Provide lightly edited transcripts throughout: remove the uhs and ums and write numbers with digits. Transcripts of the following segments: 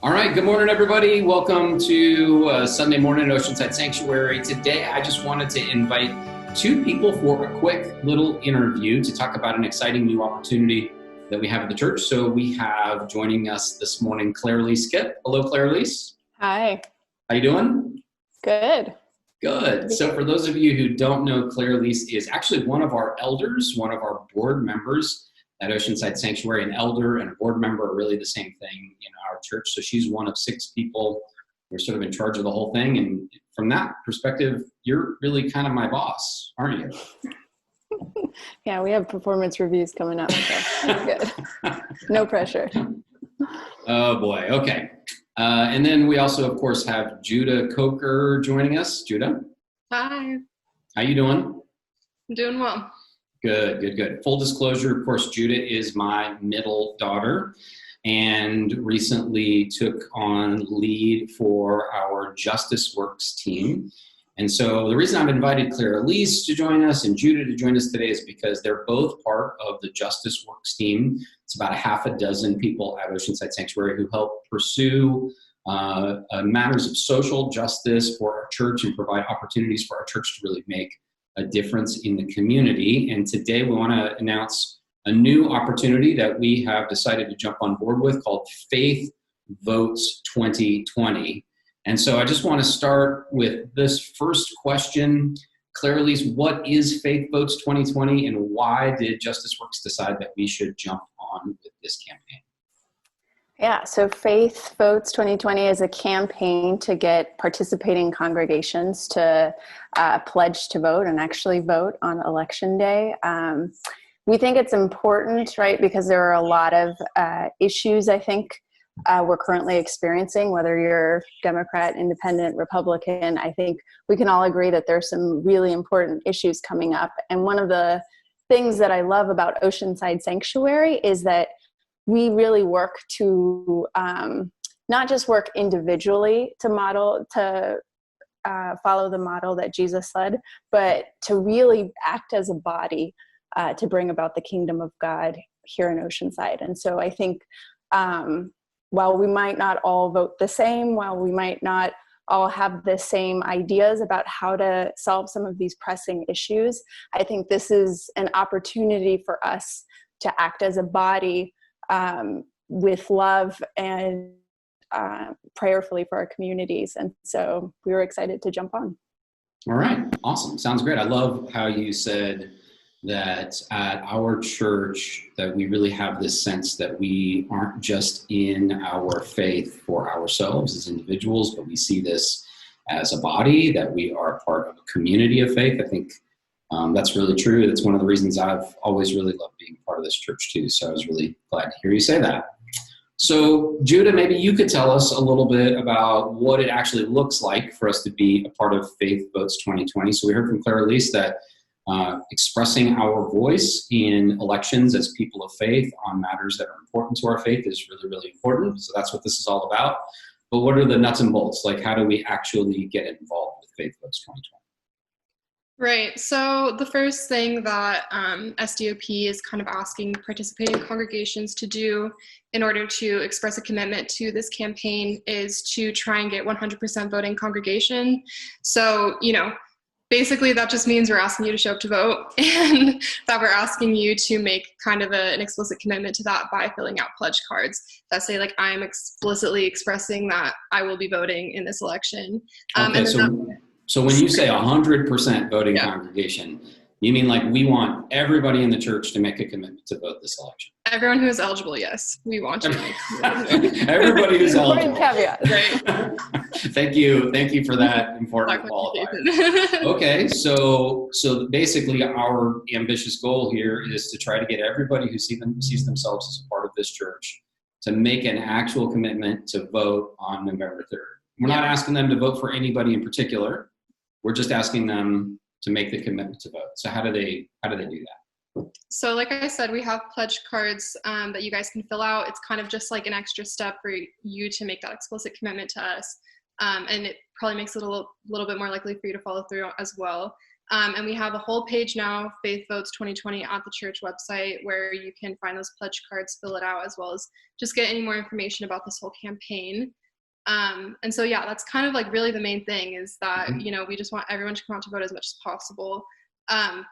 All right, good morning, everybody. Welcome to Sunday morning at Oceanside Sanctuary. Today, I just wanted to invite two people for a quick little interview to talk about an exciting new opportunity that we have at the church. So we have joining us this morning, Claire-Lise Skip. Hello, Claire-Lise. Hi. How you doing? Good. Good. So for those of you who don't know, Claire-Lise is actually one of our elders, one of our board members at Oceanside Sanctuary. An elder and a board member are really the same thing in our church. So she's one of 6 people who are sort of in charge of the whole thing. And from that perspective, you're really kind of my boss, aren't you? Yeah, we have performance reviews coming up. So that's good. No pressure. Oh boy. Okay. And then we also, of course, have Judah Coker joining us. Judah. Hi. How you doing? I'm doing well. Good. Full disclosure, of course, Judah is my middle daughter and recently took on lead for our Justice Works team. And so the reason I've invited Claire-Lise to join us and Judah to join us today is because they're both part of the Justice Works team. It's about a half a dozen people at Oceanside Sanctuary who help pursue matters of social justice for our church and provide opportunities for our church to really make a difference in the community. And today we want to announce a new opportunity that we have decided to jump on board with called Faith Votes 2020. And so I just want to start with this first question. Claire-Lise, what is Faith Votes 2020 and why did Justice Works decide that we should jump on with this campaign? Yeah, so Faith Votes 2020 is a campaign to get participating congregations to pledge to vote and actually vote on Election Day. We think it's important, right, because there are a lot of issues, I think, we're currently experiencing, whether you're Democrat, Independent, Republican. I think we can all agree that there's some really important issues coming up. And one of the things that I love about Oceanside Sanctuary is that we really work to not just work individually to follow the model that Jesus led, but to really act as a body to bring about the kingdom of God here in Oceanside. And so I think while we might not all vote the same, while we might not all have the same ideas about how to solve some of these pressing issues, I think this is an opportunity for us to act as a body with love and prayerfully for our communities. And so we were excited to jump on. All right. Awesome. Sounds great. I love how you said that at our church that we really have this sense that we aren't just in our faith for ourselves as individuals, but we see this as a body, that we are part of a community of faith. I think that's really true. That's one of the reasons I've always really loved being part of this church too. So I was really glad to hear you say that. So Judah, maybe you could tell us a little bit about what it actually looks like for us to be a part of Faith Votes 2020. So we heard from Claire-Lise that expressing our voice in elections as people of faith on matters that are important to our faith is really, really important. So that's what this is all about. But what are the nuts and bolts? Like, how do we actually get involved with Faith Votes 2020? Right. So the first thing that SDOP is kind of asking participating congregations to do in order to express a commitment to this campaign is to try and get 100% voting congregation. So, basically that just means we're asking you to show up to vote and that we're asking you to make kind of an explicit commitment to that by filling out pledge cards that say, like, I'm explicitly expressing that I will be voting in this election. Okay, so when you say 100% voting congregation, you mean like we want everybody in the church to make a commitment to vote this election? Everyone who is eligible, yes. We want you to make everybody who's eligible. Caveat. Right. Thank you for that important qualifier. Okay, so basically our ambitious goal here is to try to get everybody who sees themselves as a part of this church to make an actual commitment to vote on November 3rd. We're not asking them to vote for anybody in particular. We're just asking them to make the commitment to vote. So how do they do that? So like I said, we have pledge cards that you guys can fill out. It's kind of just like an extra step for you to make that explicit commitment to us. And it probably makes it a little bit more likely for you to follow through as well. And we have a whole page now, Faith Votes 2020, at the church website, where you can find those pledge cards, fill it out, as well as just get any more information about this whole campaign. And so, yeah, that's kind of like really the main thing, is that, we just want everyone to come out to vote as much as possible.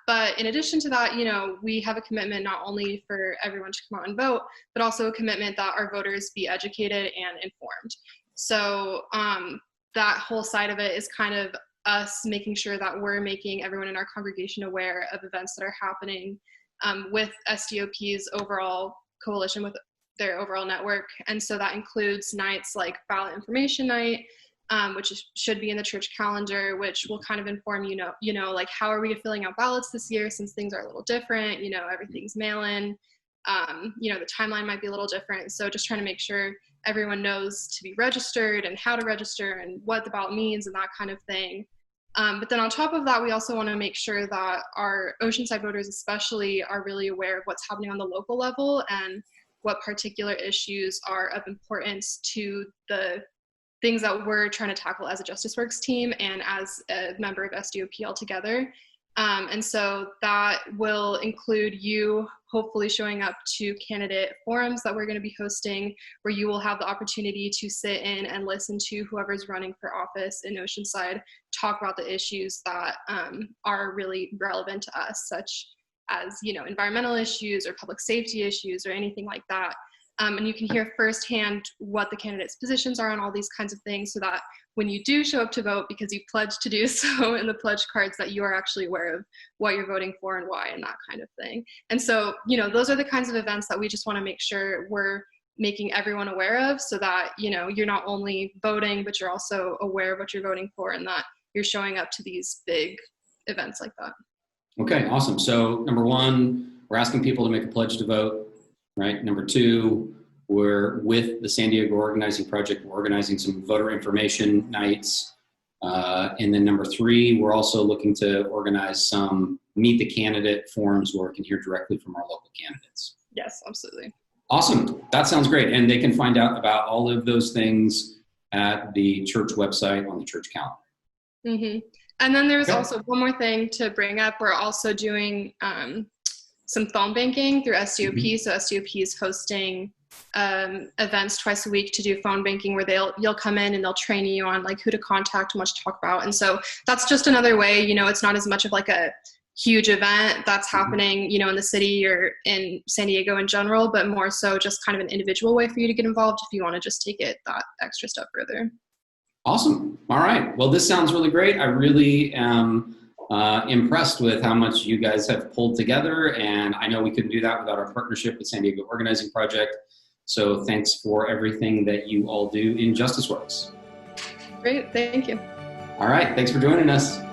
But in addition to that, we have a commitment not only for everyone to come out and vote, but also a commitment that our voters be educated and informed. So that whole side of it is kind of us making sure that we're making everyone in our congregation aware of events that are happening with SDOP's overall coalition, with their overall network. And so that includes nights like ballot information night, which should be in the church calendar, which will kind of inform, like, how are we filling out ballots this year, since things are a little different, everything's mail-in, the timeline might be a little different. So just trying to make sure everyone knows to be registered and how to register and what the ballot means and that kind of thing. But then on top of that, we also want to make sure that our Oceanside voters especially are really aware of what's happening on the local level and what particular issues are of importance to the things that we're trying to tackle as a Justice Works team and as a member of SDOP altogether. And so that will include you hopefully showing up to candidate forums that we're going to be hosting, where you will have the opportunity to sit in and listen to whoever's running for office in Oceanside talk about the issues that are really relevant to us, such as, environmental issues or public safety issues or anything like that. And you can hear firsthand what the candidates' positions are on all these kinds of things, so that when you do show up to vote, because you pledged to do so in the pledge cards, that you are actually aware of what you're voting for and why and that kind of thing. And so, those are the kinds of events that we just want to make sure we're making everyone aware of, so that, you're not only voting, but you're also aware of what you're voting for and that you're showing up to these big events like that. Okay, awesome. So number one, we're asking people to make a pledge to vote. Right. Number two, we're with the San Diego Organizing Project. We're organizing some voter information nights. And then number three, we're also looking to organize some meet the candidate forums where we can hear directly from our local candidates. Yes, absolutely. Awesome. That sounds great. And they can find out about all of those things at the church website on the church calendar. Mm-hmm. And then there's also one more thing to bring up. We're also doing some phone banking through SDOP. Mm-hmm. So SDOP is hosting events twice a week to do phone banking, where you'll come in and they'll train you on like who to contact and what to talk about. And so that's just another way, it's not as much of like a huge event that's happening, in the city or in San Diego in general, but more so just kind of an individual way for you to get involved if you want to just take it that extra step further. Awesome. All right. Well, this sounds really great. I really am impressed with how much you guys have pulled together, and I know we couldn't do that without our partnership with San Diego Organizing Project. So thanks for everything that you all do in Justice Works. Great. Thank you. All right. Thanks for joining us.